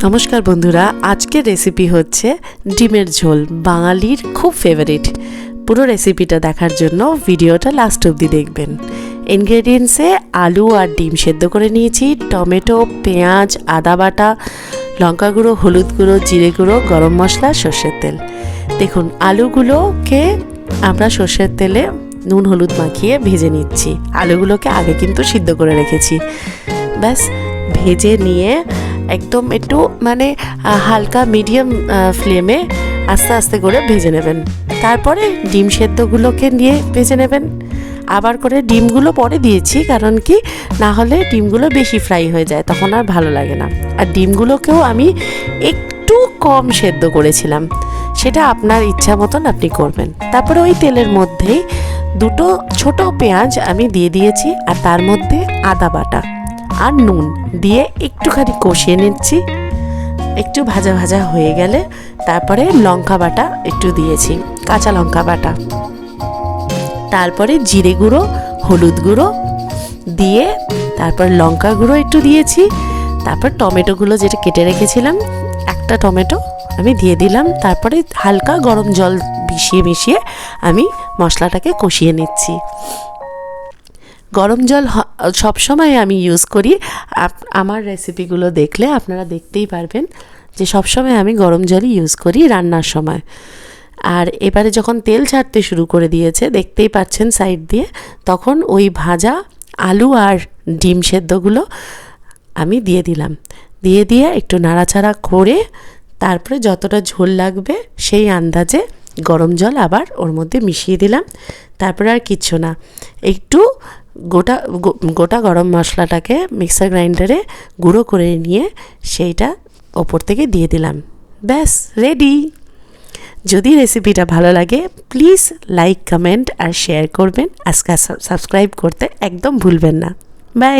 নমস্কার বন্ধুরা, আজকের রেসিপি হচ্ছে ডিমের ঝোল, বাঙালির খুব ফেভারিট। পুরো রেসিপিটা দেখার জন্য ভিডিওটা লাস্ট অবধি দেখবেন। ইনগ্রেডিয়েন্টসে আলু আর ডিম সেদ্ধ করে নিয়েছি, টমেটো, পেঁয়াজ, আদা বাটা, লঙ্কা গুঁড়ো, হলুদ গুঁড়ো, জিরে গুঁড়ো, গরম মশলা, সর্ষের তেল। দেখুন, আলুগুলোকে আমরা সর্ষের তেলে নুন হলুদ মাখিয়ে ভেজে নিচ্ছি। আলুগুলোকে আগে কিন্তু সিদ্ধ করে রেখেছি। ব্যাস ভেজে নিয়ে একদম একটু হালকা মিডিয়াম ফ্লেমে আস্তে আস্তে করে ভেজে নেবেন। তারপরে ডিম সেদ্ধগুলোকে নিয়ে ভেজে নেবেন। আবার করে ডিমগুলো পরে দিয়েছি, কারণ কি না হলে ডিমগুলো বেশি ফ্রাই হয়ে যায়, তখন আর ভালো লাগে না। আর ডিমগুলোকেও আমি একটু কম সেদ্ধ করেছিলাম, সেটা আপনার ইচ্ছা মতন আপনি করবেন। তারপরে ওই তেলের মধ্যেই দুটো ছোট পেঁয়াজ আমি দিয়ে দিয়েছি, আর তার মধ্যে আদা বাটা আর নুন দিয়ে একটুখানি কষিয়ে নিচ্ছি। একটু ভাজা ভাজা হয়ে গেলে তারপরে লঙ্কা বাটা একটু দিয়েছি, কাঁচা লঙ্কা বাটা। তারপরে জিরে গুঁড়ো, হলুদ গুঁড়ো দিয়ে তারপর লঙ্কা গুঁড়ো একটু দিয়েছি। তারপর টমেটোগুলো যেটা কেটে রেখেছিলাম, একটা টমেটো আমি দিয়ে দিলাম। তারপরে হালকা গরম জল মিশিয়ে আমি মশলাটাকে কষিয়ে নিচ্ছি। গরম জল সবসময় আমি ইউজ করি। আমার রেসিপিগুলো দেখলে আপনারা দেখতেই পারবেন যে সবসময় আমি গরম জলই ইউজ করি রান্নার সময়। আর এবারে যখন তেল ছাড়তে শুরু করে দিয়েছে, দেখতেই পাচ্ছেন সাইড দিয়ে, তখন ওই ভাজা আলু আর ডিম সেদ্ধগুলো আমি দিয়ে দিলাম। দিয়ে একটু নাড়াচাড়া করে তারপরে যতটা ঝোল লাগবে সেই আন্দাজে গরম জল আবার ওর মধ্যে মিশিয়ে দিলাম। তারপরে আর কিচ্ছু না, একটু গোটা গরম মশলাটাকে মিক্সার গ্রাইন্ডারে গুঁড়ো করে নিয়ে সেইটা ওপর থেকে দিয়ে দিলাম। ব্যাস রেডি। যদি রেসিপিটা ভালো লাগে প্লিজ লাইক, কমেন্ট আর শেয়ার করবেন। আজকে সাবস্ক্রাইব করতে একদম ভুলবেন না। বাই।